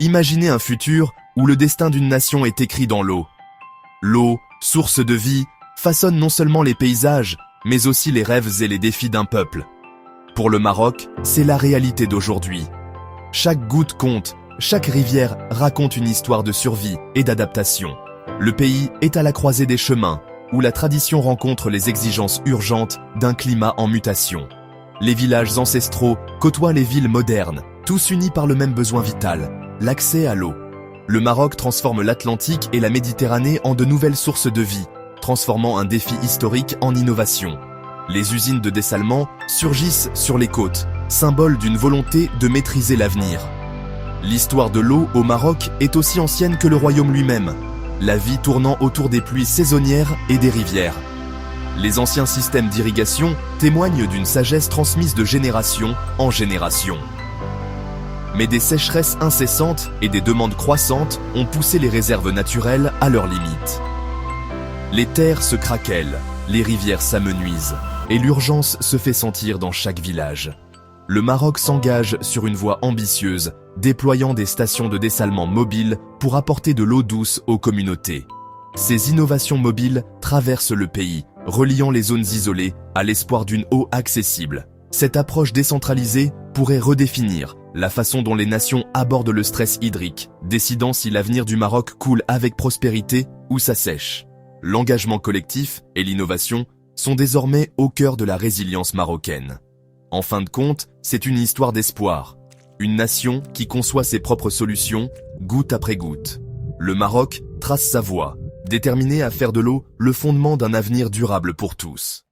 Imaginez un futur où le destin d'une nation est écrit dans l'eau. L'eau, source de vie, façonne non seulement les paysages, mais aussi les rêves et les défis d'un peuple. Pour le Maroc, c'est la réalité d'aujourd'hui. Chaque goutte compte, chaque rivière raconte une histoire de survie et d'adaptation. Le pays est à la croisée des chemins, où la tradition rencontre les exigences urgentes d'un climat en mutation. Les villages ancestraux côtoient les villes modernes, tous unis par le même besoin vital, l'accès à l'eau. Le Maroc transforme l'Atlantique et la Méditerranée en de nouvelles sources de vie, transformant un défi historique en innovation. Les usines de dessalement surgissent sur les côtes, symbole d'une volonté de maîtriser l'avenir. L'histoire de l'eau au Maroc est aussi ancienne que le royaume lui-même, la vie tournant autour des pluies saisonnières et des rivières. Les anciens systèmes d'irrigation témoignent d'une sagesse transmise de génération en génération. Mais des sécheresses incessantes et des demandes croissantes ont poussé les réserves naturelles à leurs limites. Les terres se craquellent, les rivières s'amenuisent, et l'urgence se fait sentir dans chaque village. Le Maroc s'engage sur une voie ambitieuse, déployant des stations de dessalement mobiles pour apporter de l'eau douce aux communautés. Ces innovations mobiles traversent le pays, reliant les zones isolées à l'espoir d'une eau accessible. Cette approche décentralisée pourrait redéfinir la façon dont les nations abordent le stress hydrique, décidant si l'avenir du Maroc coule avec prospérité ou s'assèche. L'engagement collectif et l'innovation sont désormais au cœur de la résilience marocaine. En fin de compte, c'est une histoire d'espoir. Une nation qui conçoit ses propres solutions, goutte après goutte. Le Maroc trace sa voie, déterminé à faire de l'eau le fondement d'un avenir durable pour tous.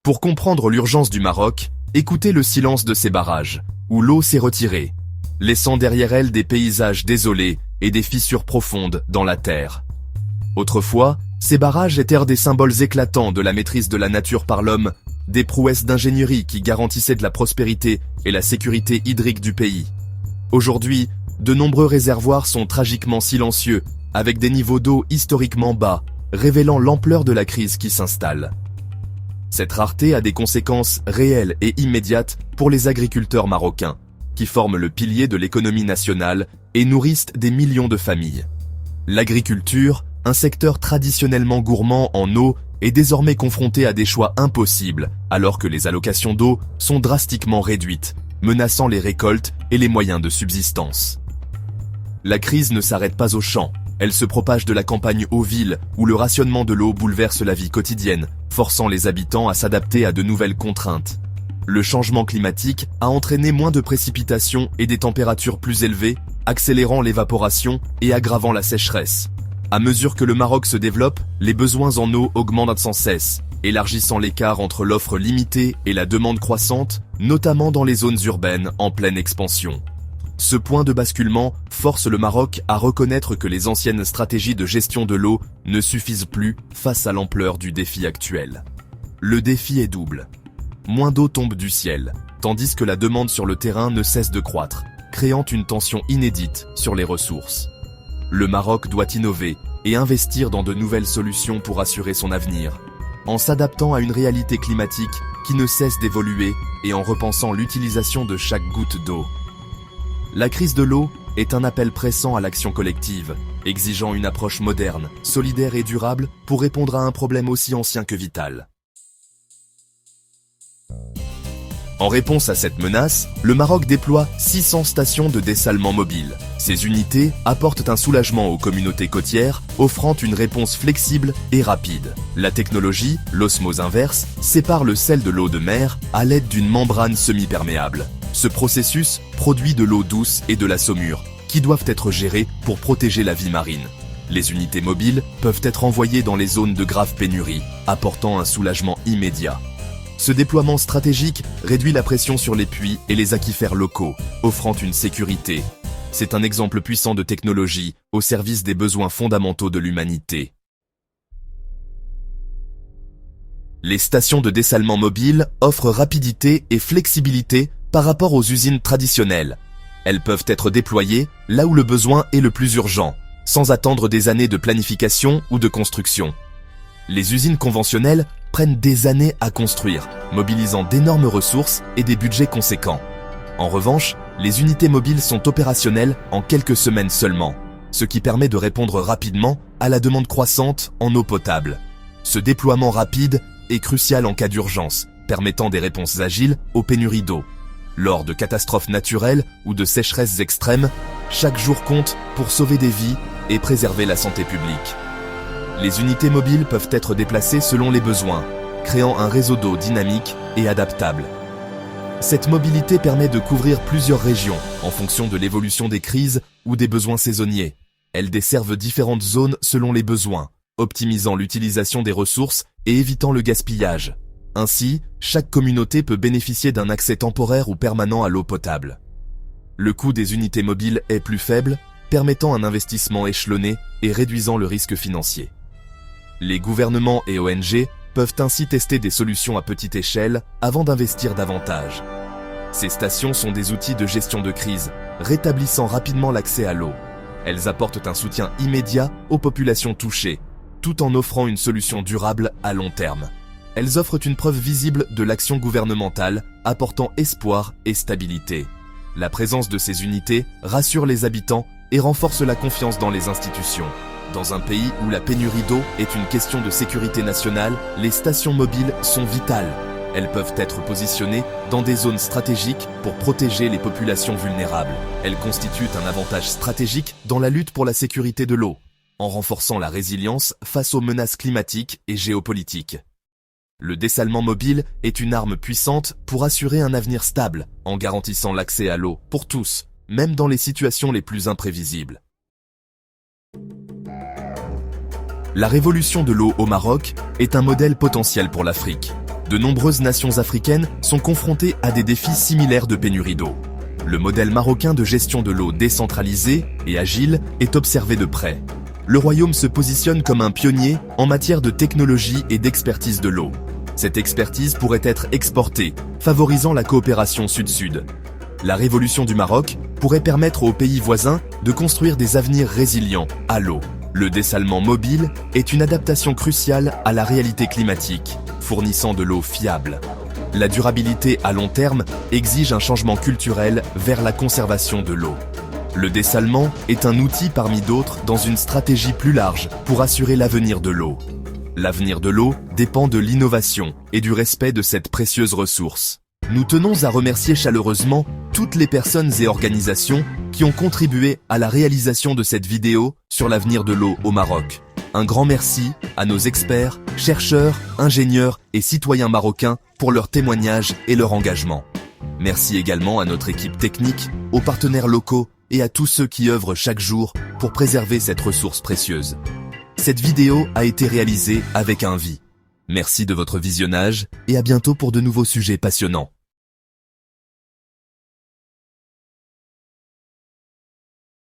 Pour comprendre l'urgence du Maroc, écoutez le silence de ces barrages, où l'eau s'est retirée, laissant derrière elle des paysages désolés et des fissures profondes dans la terre. Autrefois, ces barrages étaient des symboles éclatants de la maîtrise de la nature par l'homme, des prouesses d'ingénierie qui garantissaient de la prospérité et la sécurité hydrique du pays. Aujourd'hui, de nombreux réservoirs sont tragiquement silencieux, avec des niveaux d'eau historiquement bas, révélant l'ampleur de la crise qui s'installe. Cette rareté a des conséquences réelles et immédiates pour les agriculteurs marocains, qui forment le pilier de l'économie nationale et nourrissent des millions de familles. L'agriculture, un secteur traditionnellement gourmand en eau, est désormais confronté à des choix impossibles, alors que les allocations d'eau sont drastiquement réduites, menaçant les récoltes et les moyens de subsistance. La crise ne s'arrête pas aux champs, elle se propage de la campagne aux villes, où le rationnement de l'eau bouleverse la vie quotidienne, forçant les habitants à s'adapter à de nouvelles contraintes. Le changement climatique a entraîné moins de précipitations et des températures plus élevées, accélérant l'évaporation et aggravant la sécheresse. À mesure que le Maroc se développe, les besoins en eau augmentent sans cesse, élargissant l'écart entre l'offre limitée et la demande croissante, notamment dans les zones urbaines en pleine expansion. Ce point de basculement force le Maroc à reconnaître que les anciennes stratégies de gestion de l'eau ne suffisent plus face à l'ampleur du défi actuel. Le défi est double. Moins d'eau tombe du ciel, tandis que la demande sur le terrain ne cesse de croître, créant une tension inédite sur les ressources. Le Maroc doit innover et investir dans de nouvelles solutions pour assurer son avenir, en s'adaptant à une réalité climatique qui ne cesse d'évoluer et en repensant l'utilisation de chaque goutte d'eau. La crise de l'eau est un appel pressant à l'action collective, exigeant une approche moderne, solidaire et durable pour répondre à un problème aussi ancien que vital. En réponse à cette menace, le Maroc déploie 600 stations de dessalement mobile. Ces unités apportent un soulagement aux communautés côtières, offrant une réponse flexible et rapide. La technologie, l'osmose inverse, sépare le sel de l'eau de mer à l'aide d'une membrane semi-perméable. Ce processus produit de l'eau douce et de la saumure, qui doivent être gérées pour protéger la vie marine. Les unités mobiles peuvent être envoyées dans les zones de grave pénurie, apportant un soulagement immédiat. Ce déploiement stratégique réduit la pression sur les puits et les aquifères locaux, offrant une sécurité. C'est un exemple puissant de technologie au service des besoins fondamentaux de l'humanité. Les stations de dessalement mobile offrent rapidité et flexibilité par rapport aux usines traditionnelles. Elles peuvent être déployées là où le besoin est le plus urgent, sans attendre des années de planification ou de construction. Les usines conventionnelles prennent des années à construire, mobilisant d'énormes ressources et des budgets conséquents. En revanche, Les unités mobiles sont opérationnelles en quelques semaines seulement, ce qui permet de répondre rapidement à la demande croissante en eau potable. Ce déploiement rapide est crucial en cas d'urgence, permettant des réponses agiles aux pénuries d'eau. Lors de catastrophes naturelles ou de sécheresses extrêmes, chaque jour compte pour sauver des vies et préserver la santé publique. Les unités mobiles peuvent être déplacées selon les besoins, créant un réseau d'eau dynamique et adaptable. Cette mobilité permet de couvrir plusieurs régions en fonction de l'évolution des crises ou des besoins saisonniers. Elles desservent différentes zones selon les besoins, optimisant l'utilisation des ressources et évitant le gaspillage. Ainsi, chaque communauté peut bénéficier d'un accès temporaire ou permanent à l'eau potable. Le coût des unités mobiles est plus faible, permettant un investissement échelonné et réduisant le risque financier. Les gouvernements et ONG peuvent ainsi tester des solutions à petite échelle avant d'investir davantage. Ces stations sont des outils de gestion de crise, rétablissant rapidement l'accès à l'eau. Elles apportent un soutien immédiat aux populations touchées, tout en offrant une solution durable à long terme. Elles offrent une preuve visible de l'action gouvernementale, apportant espoir et stabilité. La présence de ces unités rassure les habitants et renforce la confiance dans les institutions. Dans un pays où la pénurie d'eau est une question de sécurité nationale, les stations mobiles sont vitales. Elles peuvent être positionnées dans des zones stratégiques pour protéger les populations vulnérables. Elles constituent un avantage stratégique dans la lutte pour la sécurité de l'eau, en renforçant la résilience face aux menaces climatiques et géopolitiques. Le dessalement mobile est une arme puissante pour assurer un avenir stable, en garantissant l'accès à l'eau pour tous, même dans les situations les plus imprévisibles. La révolution de l'eau au Maroc est un modèle potentiel pour l'Afrique. De nombreuses nations africaines sont confrontées à des défis similaires de pénurie d'eau. Le modèle marocain de gestion de l'eau décentralisé et agile est observé de près. Le royaume se positionne comme un pionnier en matière de technologie et d'expertise de l'eau. Cette expertise pourrait être exportée, favorisant la coopération sud-sud. La révolution du Maroc pourrait permettre aux pays voisins de construire des avenirs résilients à l'eau. Le dessalement mobile est une adaptation cruciale à la réalité climatique, fournissant de l'eau fiable. La durabilité à long terme exige un changement culturel vers la conservation de l'eau. Le dessalement est un outil parmi d'autres dans une stratégie plus large pour assurer l'avenir de l'eau. L'avenir de l'eau dépend de l'innovation et du respect de cette précieuse ressource. Nous tenons à remercier chaleureusement toutes les personnes et organisations qui ont contribué à la réalisation de cette vidéo sur l'avenir de l'eau au Maroc. Un grand merci à nos experts, chercheurs, ingénieurs et citoyens marocains pour leur témoignage et leur engagement. Merci également à notre équipe technique, aux partenaires locaux et à tous ceux qui œuvrent chaque jour pour préserver cette ressource précieuse. Cette vidéo a été réalisée avec Envie. Merci de votre visionnage et à bientôt pour de nouveaux sujets passionnants.